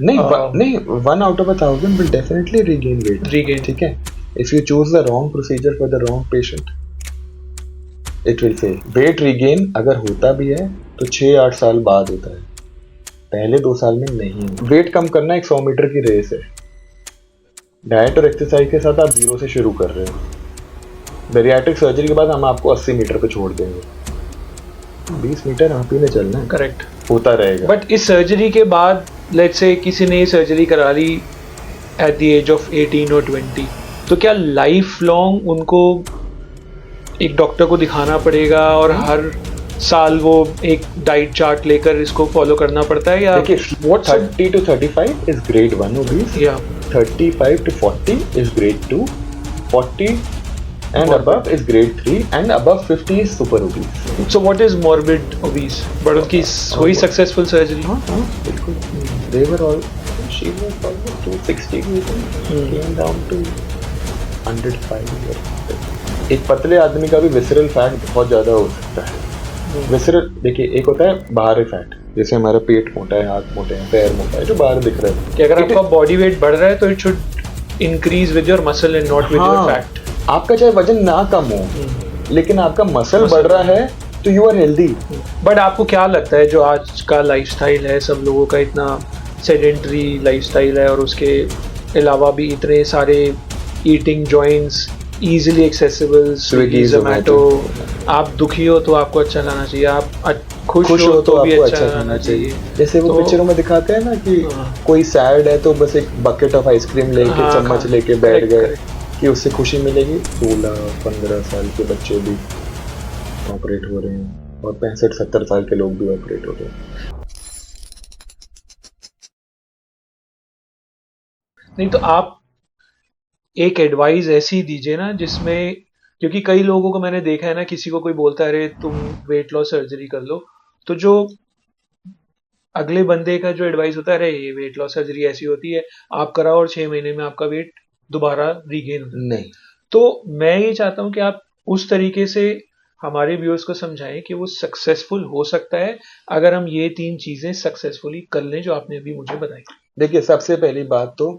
नहीं नहीं, 1 out of 1,000 will definitely regain weight. Regain. ठीक है, if you choose the wrong procedure for the wrong patient, it will fail. Weight regain अगर होता भी है तो 6-8 साल बाद होता है, पहले 2 साल में नहीं। वेट कम करना एक 100 मीटर की रेस है। डाइट और एक्सरसाइज के साथ आप 0 से शुरू कर रहे हो। बेरियाट्रिक सर्जरी के बाद हम आपको 80 मीटर पे छोड़ देंगे, 20 मीटर आप ही ने चलना है। करेक्ट, होता रहेगा। बट इस सर्जरी के बाद लेट्स से किसी ने ये सर्जरी करा ली एट द एज ऑफ 18 और 20, तो क्या लाइफ लॉन्ग उनको एक डॉक्टर को दिखाना पड़ेगा और हर साल वो एक डाइट चार्ट लेकर इसको फॉलो करना पड़ता है, या देखिए, 30 to 35 is grade 1 obese, या 35 to 40 is grade 2, 40 and above is grade 3, and above 50 is super obese. So what is morbid obese? But उनकी हुई सक्सेसफुल सर्जरी? हाँ बिल्कुल। They were all, she was almost 260 came down to 105 years. एक पतले आदमी का भी विसरल फैट बहुत ज्यादा हो सकता है। विसरल देखिए, एक होता है बाहरी फैट, जैसे हमारा पेट मोटा है, हाथ मोटे हैं, पैर मोटा है, जो बाहर दिख रहा है कि अगर आपका बॉडी वेट बढ़ रहा है तो it should increase with your muscle and not with your fat. आपका चाहे वजन ना कम हो, लेकिन आपका मसल बढ़ रहा है तो यू आर हेल्दी। बट आपको क्या लगता है जो आज का लाइफस्टाइल है, सब लोगों का इतना सेडेंटरी लाइफस्टाइल है और उसके अलावा भी इतने सारे eating joints easily accessible, Swiggy, Zomato, आप दुखी हो तो आपको अच्छा खाना चाहिए, आप खुश हो तो भी अच्छा खाना चाहिए। जैसे वो पिक्चरों में दिखाते हैं ना कि कोई सैड है तो बस एक बकेट ऑफ आइसक्रीम लेके, चम्मच लेके बैठ गए कि उससे खुशी मिलेगी। 16-15 साल के बच्चे भी ऑपरेट हो रहे हैं और 65-70 साल के लोग भी ऑपरेट हो रहे हैं। नहीं तो आप एक एडवाइस ऐसी दीजिए ना जिसमें, क्योंकि कई लोगों को मैंने देखा है ना, किसी को कोई बोलता है अरे तुम वेट लॉस सर्जरी कर लो, तो जो अगले बंदे का जो एडवाइस होता है, अरे ये वेट लॉस सर्जरी ऐसी होती है, आप कराओ और 6 महीने में आपका वेट दोबारा रीगेन हो जाए। नहीं, तो मैं ये चाहता हूँ कि आप उस तरीके से हमारे व्यूअर्स को समझाएं कि वो सक्सेसफुल हो सकता है अगर हम ये 3 चीजें सक्सेसफुली कर लें जो आपने अभी मुझे बताई। देखिए, सबसे पहली बात तो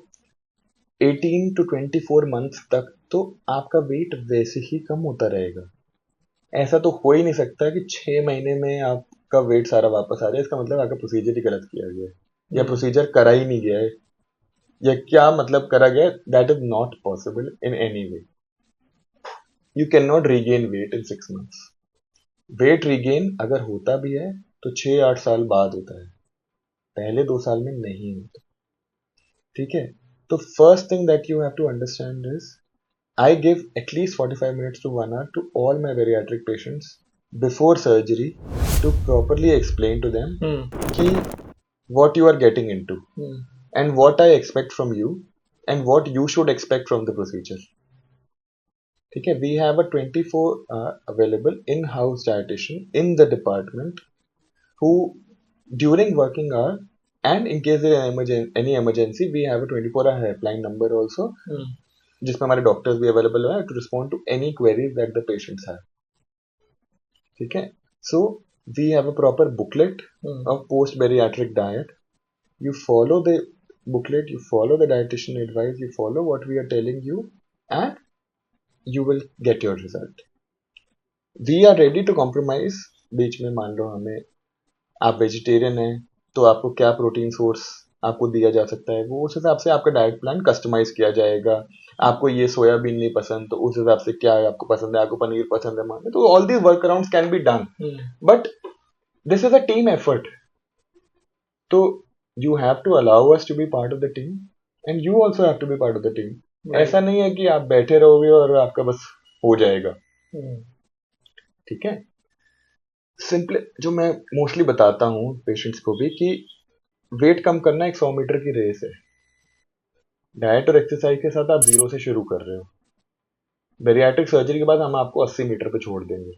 18 to 24 मंथ्स तक तो आपका वेट वैसे ही कम होता रहेगा। ऐसा तो हो ही नहीं सकता कि 6 महीने में आपका वेट सारा वापस आ जाए। इसका मतलब आपका प्रोसीजर ही गलत किया गया है, या प्रोसीजर करा ही नहीं गया है, या क्या मतलब करा गया। That is not possible in any way. You can not regain weight in 6 months. Weight regain अगर होता भी है तो 6-8 साल बाद होता है, पहले 2 साल में नहीं होता। ठीक है, तो first thing that you have to understand is I give at least 45 minutes to 1 hour to all my bariatric patients before surgery to properly explain to them ki what you are getting into and what I expect from you and what you should expect from the procedure. Okay, we have a 24 available in-house dietitian in the department who during working hour and in case there is any emergency we have a 24-hour helpline number also. जिसमें हमारे doctors भी available है to respond to any queries that the patients have. ठीक है, so we have a proper booklet of post bariatric diet. You follow the booklet, you follow the dietitian advice, you follow what we are telling you and you will get your result. We are ready to compromise। बीच में मान लो हमें आप vegetarian हैं तो आपको क्या protein source आपको दिया जा सकता है, वो उस हिसाब से आपका डाइट प्लान कस्टमाइज किया जाएगा। आपको ये सोयाबीन नहीं पसंद तो उस हिसाब से क्या आपको पसंद है, आपको पनीर पसंद है मान, तो all these workarounds can be done, but this is a team effort. तो you have to allow us to be part of the team and you also have to be part of the team. ऐसा नहीं है कि आप बैठे रहोगे और आपका बस हो जाएगा। ठीक है, सिंपल जो मैं मोस्टली बताता हूँ पेशेंट्स को भी कि वेट कम करना एक 100 मीटर की रेस है। डाइट और एक्सरसाइज के साथ आप 0 से शुरू कर रहे हो। बेरियाट्रिक सर्जरी के बाद हम आपको 80 मीटर पे छोड़ देंगे,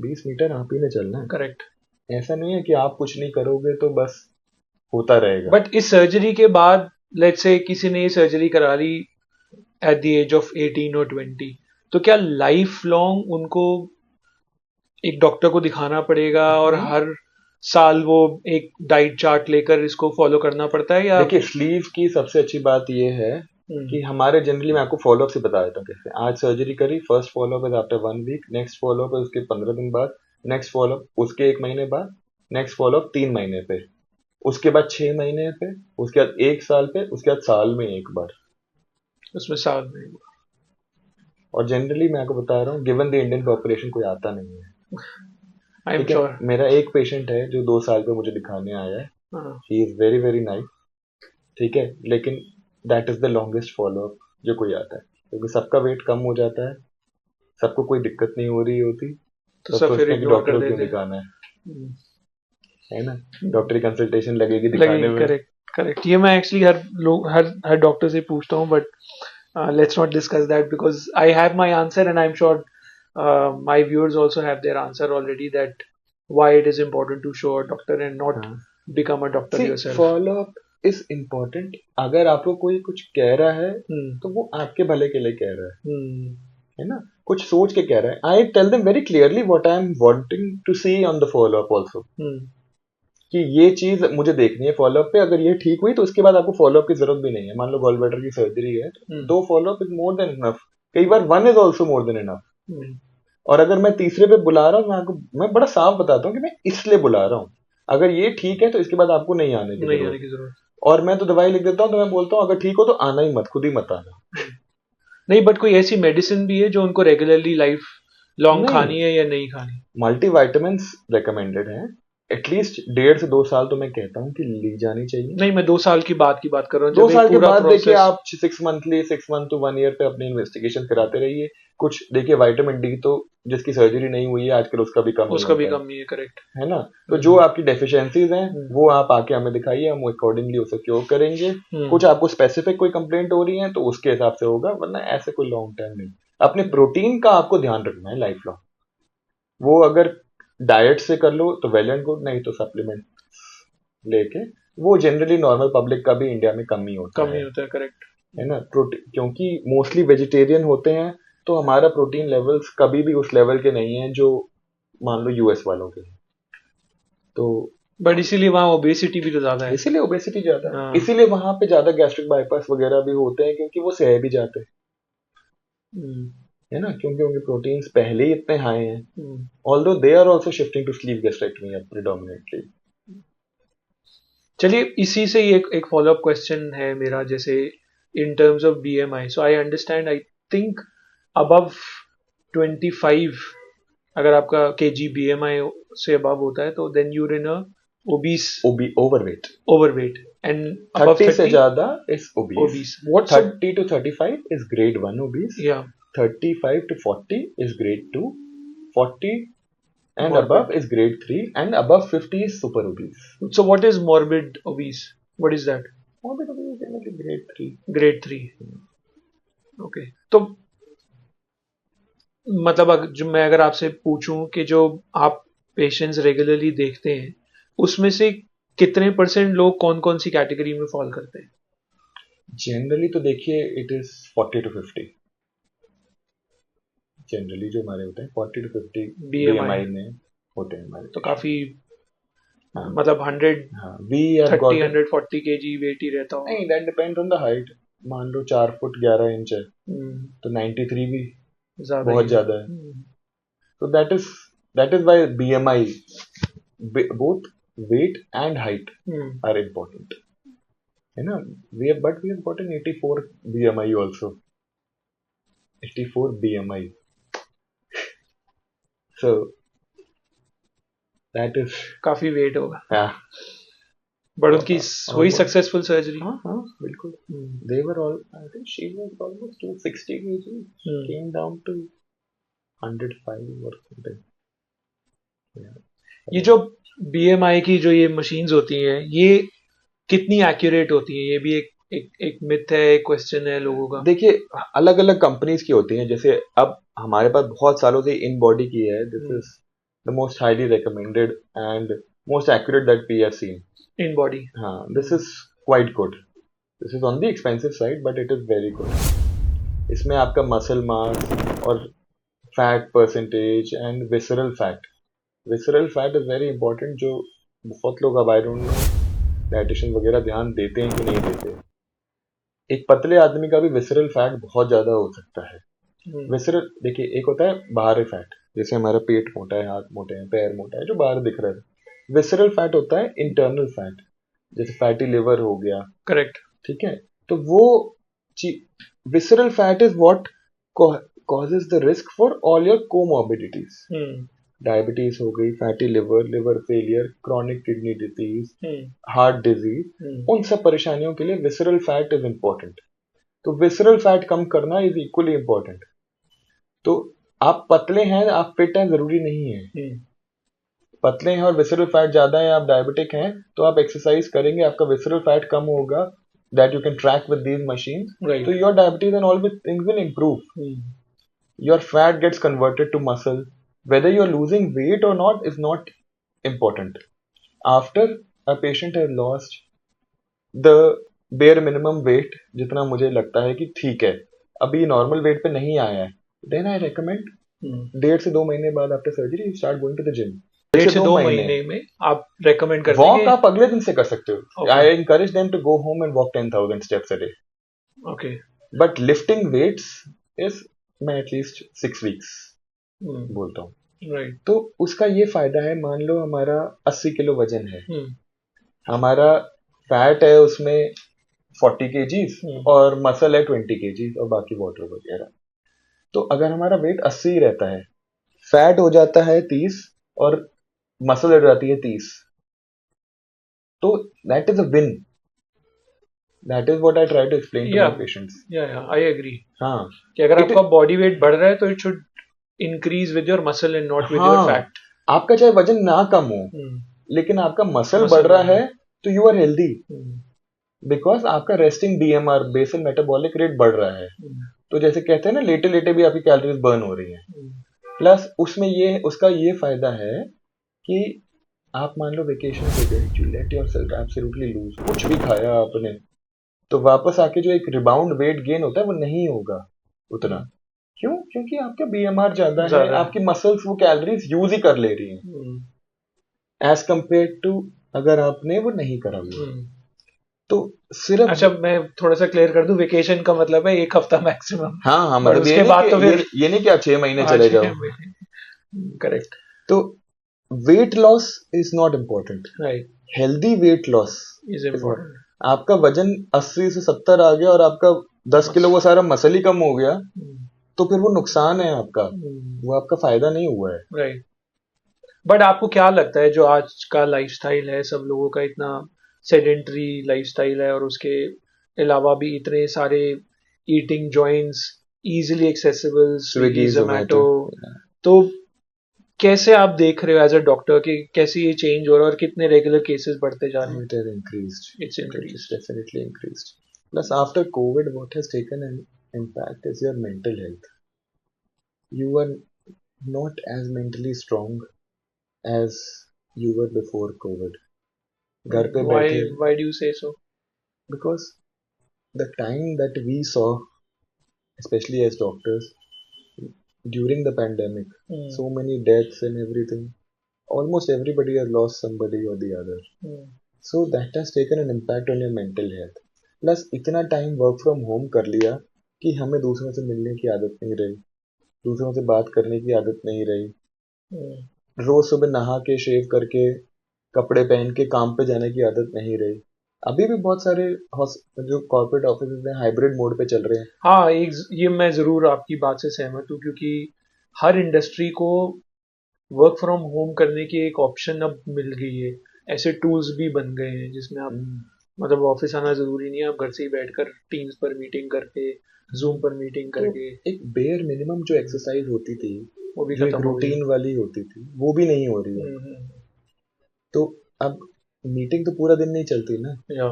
20 मीटर आप ही ने चलना है। करेक्ट, ऐसा नहीं है कि आप कुछ नहीं करोगे तो बस होता रहेगा। बट इस सर्जरी के बाद लेट्स से किसी ने ये सर्जरी करा ली एट द एज ऑफ 18 और 20, तो क्या लाइफ लॉन्ग उनको एक डॉक्टर को दिखाना पड़ेगा और हर साल वो एक डाइट चार्ट लेकर इसको फॉलो करना पड़ता है या? देखिए स्लीव की सबसे अच्छी बात ये है कि हमारे जनरली, मैं आपको फॉलोअप से बता देता हूँ कैसे। आज सर्जरी करी, first follow up is after 1 week, next follow up है उसके 15 दिन बाद, नेक्स्ट फॉलोअप उसके 1 महीने बाद, नेक्स्ट फॉलोअप 3 महीने पे, उसके बाद 6 महीने पे, उसके बाद 1 साल पे, उसके बाद साल में एक बार। उसमें साल में? और जनरली मैं आपको बता रहा हूँ, गिवन द इंडियन पॉपुलेशन कोई आता नहीं है। आई एम ठीक है, श्योर। मेरा एक पेशेंट है जो 2 साल पे मुझे दिखाने आया है, he is very very nice. ठीक है, लेकिन that is the longest follow up जो कोई आता है, क्योंकि सबका वेट कम हो जाता है, सबको कोई दिक्कत नहीं हो रही होती, तो सब सब फिर सोचते हैं कि इग्नोर डॉक्टर कर को क्यों देते हैं। दिखाना है ना, डॉक्टरी कंसल्टेशन लगेगी दिखाने लगेगी, में। Correct correct. ये मैं एक्चुअली हर डॉक्टर से पूछता हूँ, but let's not discuss that because I have my answer and I'm sure my viewers also have their answer already, that why it is important to show a doctor and not हाँ, become a doctor see yourself. Follow up is important. अगर आपको कोई कुछ कह रहा है Hmm. तो वो आपके भले के लिए कह रहा Hmm. है ना, कुछ सोच के कह रहा है। I tell them very clearly what I am wanting to see on the follow up also, Hmm. कि ये चीज मुझे देखनी है फॉलोअप पे, अगर ये ठीक हुई तो उसके बाद आपको फॉलोअप की जरूरत भी नहीं है। मान लो गॉल ब्लैडर की सर्जरी है तो Hmm. 2 follow up is more than enough, कई बार 1 is also more than enough. Hmm. और अगर मैं तीसरे पे बुला रहा हूँ, मैं बड़ा साफ बताता हूँ कि मैं इसलिए बुला रहा हूँ, अगर ये ठीक है तो इसके बाद आपको नहीं आने की नहीं जरूरत। आने की जरूरत और मैं तो दवाई लिख देता हूँ, तो मैं बोलता हूँ अगर ठीक हो तो आना ही मत, खुद ही मत आना। नहीं, बट कोई ऐसी मेडिसिन भी है जो उनको रेगुलरली लाइफ लॉन्ग नहीं, खानी है या नहीं खानी? मल्टीविटामिन रिकमेंडेड है, एटलीस्ट 1.5 से 2 साल तो मैं कहता हूँ कि ली जानी चाहिए। नहीं, मैं 2 साल की बात कर रहा हूँ, दो जब एक साल के पूरा बाद देखिए प्रोसेस। आप 6 मंथ टू 1 ईयर पे अपनी इन्वेस्टिगेशन कराते रहिए। कुछ देखिए विटामिन डी तो जिसकी सर्जरी नहीं हुई है आजकल उसका भी कम ही उसका भी होता कम ही है, करेक्ट। है ना। तो जो आपकी डेफिशिएंसीज हैं वो आप आके हमें दिखाइए, हम अकॉर्डिंगली उसे क्योर करेंगे। कुछ आपको स्पेसिफिक कोई कंप्लेंट हो रही है तो उसके हिसाब से होगा, वरना ऐसे कोई लॉन्ग टर्म नहीं। अपने प्रोटीन का आपको ध्यान रखना है लाइफ लॉन्ग, वो अगर डाइट से कर लो तो वेल एंड गुड, नहीं तो सप्लीमेंट लेके। वो जनरली नॉर्मल पब्लिक का भी इंडिया में कम ही होता कम ही है होता है, करेक्ट। है ना। प्रोटीन क्योंकि मोस्टली वेजिटेरियन होते हैं, तो हमारा प्रोटीन लेवल्स कभी भी उस लेवल के नहीं है जो मान लो यूएस वालों के हैं। तो बट इसीलिए वहाँ ओबेसिटी भी तो ज्यादा है। इसीलिए ओबेसिटी ज्यादा है, हाँ। इसीलिए वहां पे ज्यादा गैस्ट्रिक बाईपास वगैरह भी होते हैं, क्योंकि वो सह भी जाते हैं, हम्म, है ना, क्योंकि उनके प्रोटीन्स पहले ही इतने हाई हैं। Hmm. Although they are also shifting to sleeve gastrectomy predominantly. चलिए, इसी से ही एक फॉलोअप क्वेश्चन है मेरा, जैसे in terms of BMI, so I understand, I think above 25, अगर आपका केजी बीएमआई से अबव होता है तो then you're in a obese, overweight. Overweight, and above 30 से 30 ज्यादा is obese. Obese. What's 30 to 35 is grade 1 obese. या 35 to 40 is grade 2. 40 and morbid? above is grade 3, and above 50 is super obese. So what is morbid obese? What is that? Morbid obese is generally grade 3. Grade 3. Okay. तो मतलब मैं अगर आपसे पूछूं कि जो आप पेशेंट्स रेगुलरली देखते हैं, उसमें से कितने परसेंट लोग कौन कौन सी कैटेगरी में फॉल करते हैं? जनरली तो देखिए इट इज 40 to 50। जनरली जो हमारे होते हैं 40 to 50 बीएमआई में होते हैं हमारे। तो काफी, हाँ, मतलब 100, हाँ, we have 30, got 140 KG wait ही रहता होगा। नहीं, that depends on the height. मान लो 4 फुट 11 इंच है तो 93 भी ज्यादा बहुत ही ज्यादा है। तो that is why BMI, both weight and height are important, है ना। but we have got an 84 BMI also, 84 BMI, so that is काफी वेट होगा। हाँ, बट उनकी हुई सक्सेसफुल सर्जरी? हाँ हाँ बिल्कुल। they were all, I think she was almost 260 kg, came down to 105 or something। ये जो बीएमआई की जो ये मशीन्स होती हैं, ये कितनी एक्यूरेट होती हैं? ये भी एक मिथ है, एक क्वेश्चन है लोगों का। देखिए अलग अलग कंपनीज की होती हैं, जैसे अब हमारे पास बहुत सालों से इन बॉडी की है, this is the most highly recommended and most accurate that we have seen in body. हाँ, this is quite good. This is on the expensive side but it is very good. इसमें आपका muscle mass और fat percentage and visceral fat is very important, जो बहुत लोग, अब I don't know dietitian वगैरह ध्यान देते हैं कि नहीं देते, एक पतले आदमी का भी विसरल फैट बहुत ज्यादा हो सकता है। विसरल देखिए, एक होता है बाहरी फैट, जैसे हमारा पेट मोटा है, हाथ मोटे हैं, पैर मोटा है, जो बाहर दिख रहा है। विसरल फैट होता है इंटरनल फैट, जैसे फैटी लिवर हो गया, करेक्ट। ठीक है। तो वो visceral fat is what causes the risk for all your comorbidities, diabetes हो गई, fatty liver, liver failure, chronic kidney disease, heart disease, उन सब परेशानियों के लिए विसरल फैट इज इंपॉर्टेंट। तो विसरल फैट कम करना इज इक्वली इंपॉर्टेंट। तो आप पतले हैं, आप फिट हैं, जरूरी नहीं है। पतले हैं और विसरल फैट ज्यादा है, आप डायबिटिक हैं, तो आप एक्सरसाइज करेंगे, आपका विसरल फैट कम होगा, that you can track with these machine, तो your diabetes and all things will improve. Your fat gets converted to muscle. Whether you're losing weight or not is not important. After a patient has lost the bare minimum weight, जितना मुझे लगता है कि ठीक है, अभी normal weight पे नहीं आया है, then I recommend 1.5 से 2 महीने बाद after surgery you start going to the gym. 1.5 से 2 महीने में आप रेकमेंड करते हैं? वॉक आप अगले दिन से कर सकते हो। I encourage them to go home and walk 10,000 steps a day. Okay. But lifting weights is मैं एटलीस्ट 6 वीक्स बोलता हूँ। राइट। तो उसका ये फायदा है, मान लो हमारा 80 किलो वजन है, हमारा फैट है उसमें 40 केजीज और मसल है 20 केजीज और बाकी वाटर वगैरह। तो अगर हमारा वेट 80 रहता है, फैट हो जाता है 30 और मसल हो जाती है 30, तो that is a win. That is what I try to explain to my patients. I agree. हाँ, कि अगर आपका बॉडी वेट बढ़ रहा है तो it should increase with your muscle and not with your fat. आपका चाहे वजन ना कम हो, लेकिन आपका मसल बढ़ रहा है तो यू आर हेल्दी, बिकॉज आपका resting BMR, basal metabolic rate बढ़ रहा है। तो जैसे कहते हैं ना, लेटे लेटे भी आपकी कैलोरीज बर्न हो रही हैं। प्लस उसमें ये उसका ये फायदा है कि आप मान लो वेकेशन पे गए, you let yourself absolutely loose, कुछ भी खाया आपने, तो वापस आके जो एक रिबाउंड वेट गेन होता है वो नहीं होगा उतना। क्यों? क्योंकि आपका बीएमआर ज्यादा है, आपकी मसल्स वो कैलोरीज यूज ही कर ले रही हैं एज कंपेयर टू अगर आपने वो नहीं करा हुआ। तो सिर्फ अच्छा, मैं थोड़ा सा क्लियर कर दूं, वेकेशन का मतलब है 1 हफ्ता मैक्सिमम। हाँ, मतलब उसके बाद तो फिर ये नहीं कि आप 6 महीने चले जाओ। करेक्ट। तो weight loss is not important, right. Healthy weight loss is important. आपका वजन 80 से 70 आ गया और आपका 10 किलो वो सारा मसल ही कम हो गया, तो फिर वो नुकसान है आपका, वो आपका फायदा नहीं हुआ है। राइट। बट आपको क्या लगता है, जो आज का लाइफस्टाइल है, सब लोगों का इतना सेडेंटरी लाइफस्टाइल है और उसके अलावा भी इतने सारे eating joints easily accessible, Swiggy, Zomato, तो कैसे आप देख रहे हो एज अ डॉक्टर कि कैसे ये चेंज हो रहा है और कितने रेगुलर केसेस बढ़ते जा रहे हैं? It has increased. It's increased. It's definitely increased. Plus, after COVID, what has taken an impact is your mental health. You are not as mentally strong as you were before COVID. घर पे बैठे, Why do you say so? because the time that we saw, especially as doctors, during the pandemic, so many deaths and everything, almost everybody has lost somebody or the other. So that has taken an impact on your mental health. Plus इतना time work from home कर लिया कि हमें दूसरों से मिलने की आदत नहीं रही, दूसरों से बात करने की आदत नहीं रही, रोज सुबह नहा के शेव करके कपड़े पहन के काम पे जाने की आदत नहीं रही। अभी भी बहुत सारे जो कॉर्पोरेट ऑफिस हैं हाइब्रिड मोड पे चल रहे हैं। हाँ, ये मैं जरूर आपकी बात से सहमत हूँ, क्योंकि हर इंडस्ट्री को वर्क फ्रॉम होम करने की एक ऑप्शन अब मिल गई है। ऐसे टूल्स भी बन गए हैं जिसमें आप मतलब ऑफिस आना जरूरी नहीं है, आप घर से ही बैठकर टीम्स पर मीटिंग करके, जूम पर मीटिंग करके, तो एक बेयर मिनिमम जो एक्सरसाइज होती थी, वो भी जो एक खत्म हो गई। रूटीन वाली होती थी, वो भी नहीं हो रही है। तो अब मीटिंग तो पूरा दिन नहीं चलती ना, या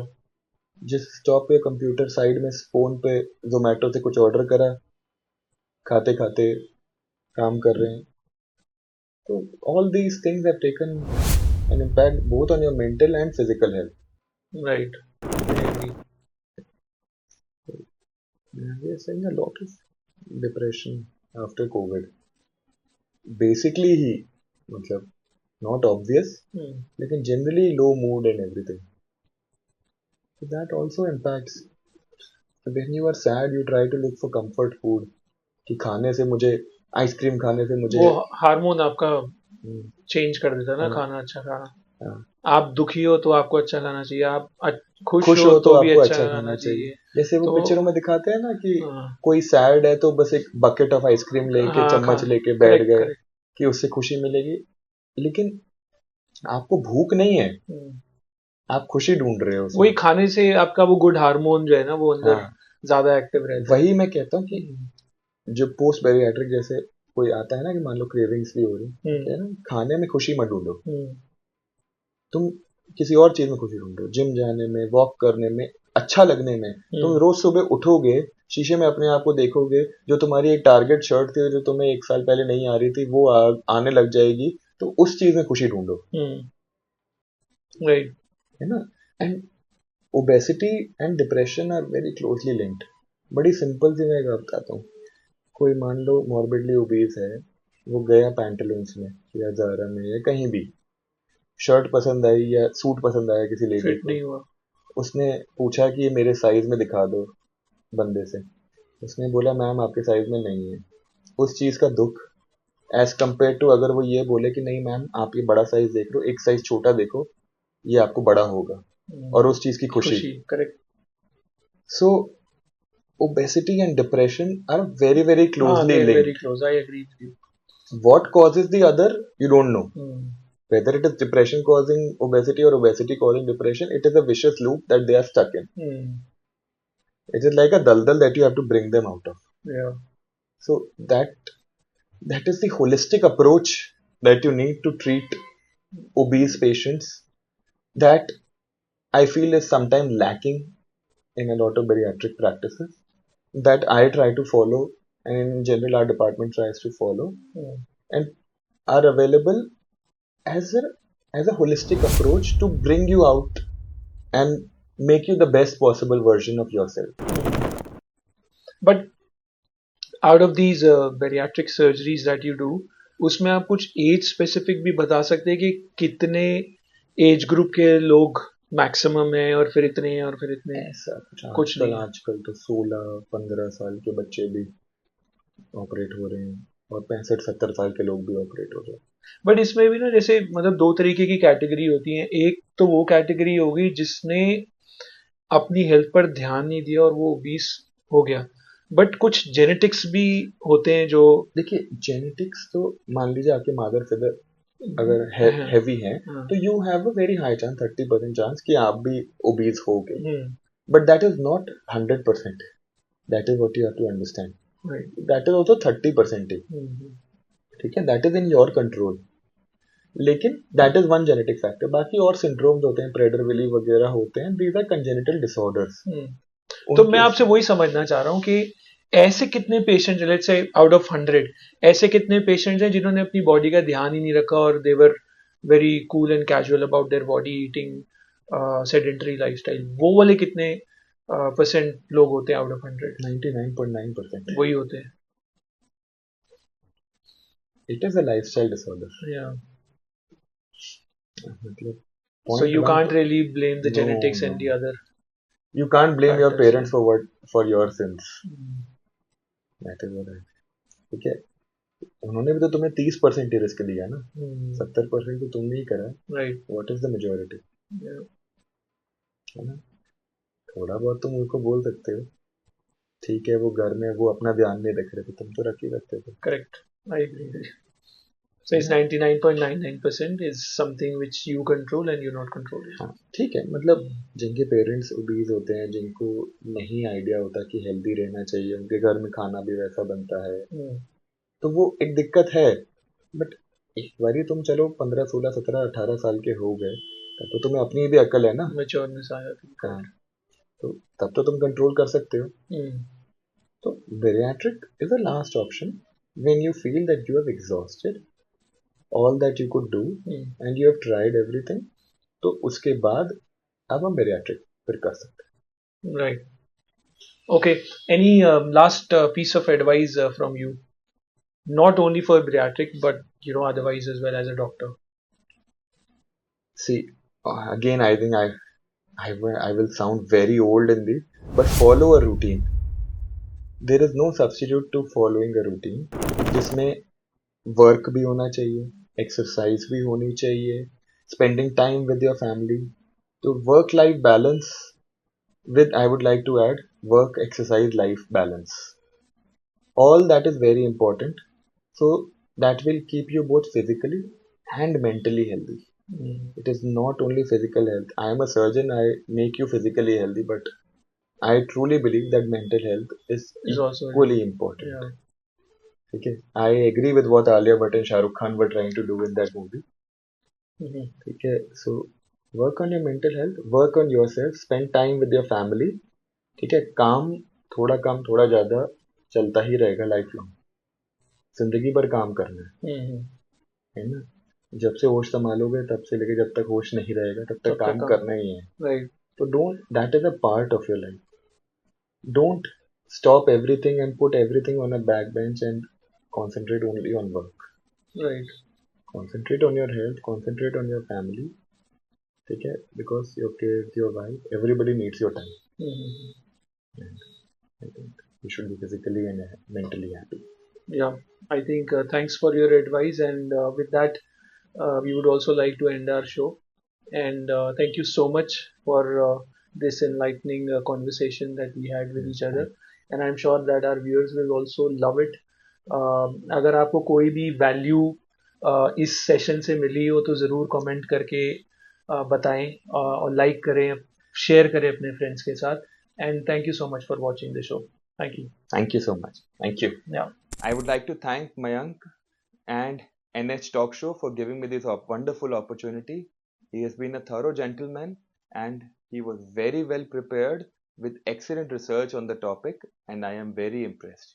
जिस स्टॉप पे कंप्यूटर साइड में फोन पे जोमेटो से कुछ ऑर्डर करा, खाते खाते काम कर रहे हैं। तो all these things have taken an impact both on your mental and physical health. Right. We are seeing a lot of depression after COVID. Basically ही मतलब not obvious, लेकिन generally low mood and everything. So that also impacts. When you are sad, you try to look for comfort food. कि खाने से मुझे ice cream खाने से मुझे वो हार्मोन आपका हम्म, चेंज कर देता है ना, हाँ, खाना अच्छा खाना। हाँ, आप दुखी हो तो आपको अच्छा खाना चाहिए, आप खुश खुश हो हो तो तो भी आपको अच्छा अच्छा खाना खाना चाहिए। चाहिए। जैसे वो तो पिक्चरों में दिखाते हैं ना कि हाँ कोई सैड है तो बस एक बकेट ऑफ आइसक्रीम लेके हाँ खा चम्मच लेके बैठ करेक्ट गए करेक्ट। कि उससे खुशी मिलेगी। लेकिन आपको भूख नहीं है, आप खुशी ढूंढ रहे हो वही उसमें। खाने से आपका वो गुड हार्मोन जो है ना वो अंदर हाँ, ज्यादा एक्टिव रहता है। वही मैं कहता हूँ कि जो पोस्ट बैरियाट्रिक जैसे कोई आता है ना कि मान लो क्रेविंग्स भी हो रही तो क्या है ना, खाने में खुशी मत ढूंढो, तुम किसी और चीज में खुशी ढूंढो। जिम जाने में, वॉक करने में, अच्छा लगने में। तुम रोज सुबह उठोगे, शीशे में अपने आप को देखोगे, जो तुम्हारी एक टारगेट शर्ट थी जो तुम्हें एक साल पहले नहीं आ रही थी वो आने लग जाएगी, तो उस चीज में खुशी ढूंढो, राइट। है ना। And obesity and depression are very closely linked. बड़ी सिंपल सी मैं एक बात बताता हूँ। कोई मान लो मॉर्बिडली ओबीज है, वो गया पैंटालून्स में या ज़ारा में या कहीं भी, शर्ट पसंद आई या सूट पसंद आया किसी लेडी फिट को, नहीं हुआ। उसने पूछा कि ये मेरे साइज में दिखा दो बंदे से, उसने बोला मैम आपके साइज में नहीं है। उस चीज़ का दुख एज कम्पेयर टू अगर वो ये बोले कि नहीं मैम आप ये बड़ा साइज देख रहे हो, एक साइज छोटा देखो, ये आपको बड़ा होगा, और उस चीज़ की खुशी। खुशी correct. So obesity and depression are very very हाँ closely they're very linked. close, I agree with you. What causes the other you don't know. Hmm. Whether it is depression causing obesity or obesity causing depression, it is a vicious loop that they are stuck in. It is like a daldal that you have to bring them out of. Yeah. So that is the holistic approach that you need to treat obese patients, that I feel is sometimes lacking in a lot of bariatric practices, that I try to follow, and in general our department tries to follow, and are available as a holistic approach to bring you out and make you the best possible version of yourself. But out of these bariatric surgeries that you do, उसमें आप कुछ as specific भी बता सकते हैं कि कितने age group के लोग मैक्सिमम है और फिर इतने और फिर इतने? ऐसा कुछ नहीं है। आजकल तो 16-15 साल के बच्चे भी ऑपरेट हो रहे हैं और 65-70 साल के लोग भी ऑपरेट हो रहे हैं। बट इसमें भी ना जैसे मतलब दो तरीके की कैटेगरी होती है। एक तो वो कैटेगरी होगी जिसने अपनी हेल्थ पर ध्यान नहीं दिया और वो ओबीस हो गया, बट कुछ जेनेटिक्स भी होते हैं जो देखिए जेनेटिक्स तो मान लीजिए आपके मादर फादर अगर हैं। हैवी हैं हाँ। तो you have a very high chance, 30% chance कि आप भी ओबीज हो गए, hmm. But that is not 100%। That is what you have to understand, right. That is also 30% ही, ठीक है, that is in your control. लेकिन that is one genetic factor. बाकी और सिंड्रोम्स होते हैं, प्रेडर-विली वगैरह होते हैं, दीज आर कंजेनिटल डिसऑर्डर्स। तो मैं आपसे वही समझना चाह रहा हूँ कि ऐसे कितने patient, let's say out of 100 ऐसे कितने पेशेंट्स हैं जिन्होंने अपनी बॉडी का ध्यान ही नहीं रखा और they were very cool and casual about their body, eating, sedentary lifestyle, वो वाले कितने परसेंट लोग होते हैं आउट ऑफ 100? 99.9%। वही होते हैं। It is a lifestyle disorder. Yeah. मतलब So point you one can't तो really blame the no genetics no, and the other you can't blame your factors. Parents for your sins. That is what, ठीक है, उन्होंने भी तो तुम्हें 30% ही risk दिया ना, 70% तो तुमने ही करा। Right. What is the majority, Yeah. है ना। थोड़ा बहुत तुम उनको बोल सकते हो, ठीक है वो घर में वो अपना ध्यान नहीं रख रहे थे, तुम तो रख ही रखते थे। Correct. I agree with you. So it's 99.99% is something which you control and you're not controlling. हाँ ठीक है, मतलब जिनके पेरेंट्स ओबीज होते हैं, जिनको नहीं आइडिया होता कि हेल्दी रहना चाहिए, उनके घर में खाना भी वैसा बनता है, तो वो एक दिक्कत है। बट एक बारी तुम चलो 15, 16, 17, 18 साल के हो गए, तब तो तुम्हें अपनी भी अकल है ना, Matureness आ जाती है। हाँ, तो तब तो तुम कंट्रोल कर सकते हो। तो bariatric is the last option when you feel that you have exhausted all that you could do and you have tried everything, तो उसके बाद अब हम bariatric फिर कर सकते हैं। Right. Okay. Any last piece of advice from you? Not only for bariatric, but otherwise as well as a doctor. See, again, I think I will sound very old in this, but follow a routine. There is no substitute to following a routine, जिसमें work भी होना चाहिए, exercise भी होनी चाहिए, spending time with your family. तो work life balance with, I would like to add, work exercise life balance. All that is very important. So that will keep you both physically and mentally healthy. Mm. It is not only physical health. I am a surgeon, I make you physically healthy, but I truly believe that mental health is Is also equally important. yeah. Okay, I agree with what Alia Bhatt and Shah Rukh Khan were trying to do in that movie. Mhm. Okay, so work on your mental health, work on yourself, spend time with your family. ठीक है, काम थोड़ा ज्यादा चलता ही रहेगा life long, जिंदगी भर काम करना Mhm. है ना। जब से होश संभालोगे तब से लेके जब तक होश नहीं रहेगा तब तक तब तक काम काम करना ही है। राइट। तो don't, that is a part of your life. Don't stop everything and put everything on a backbench and concentrate only on work. Right. Concentrate on your health, concentrate on your family. ठीक है? Because your kids, your wife, everybody needs your time. Mhm. And I think you should be physically and mentally happy. Yeah, I think thanks for your advice, and with that, we would also like to end our show. And thank you so much for this enlightening conversation that we had with each other. Thank, And I'm sure that our viewers will also love it. अगर आपको कोई भी value इस session से मिली हो तो ज़रूर comment करके बताएं, और लाइक करें, शेयर करें अपने फ्रेंड्स के साथ. And thank you so much for watching the show. Thank you. thank you so much. Thank you. या. I would like to thank Mayank and NH Talk Show for giving me this wonderful opportunity. He has been a thorough gentleman and he was very well prepared with excellent research on the topic, and I am very impressed.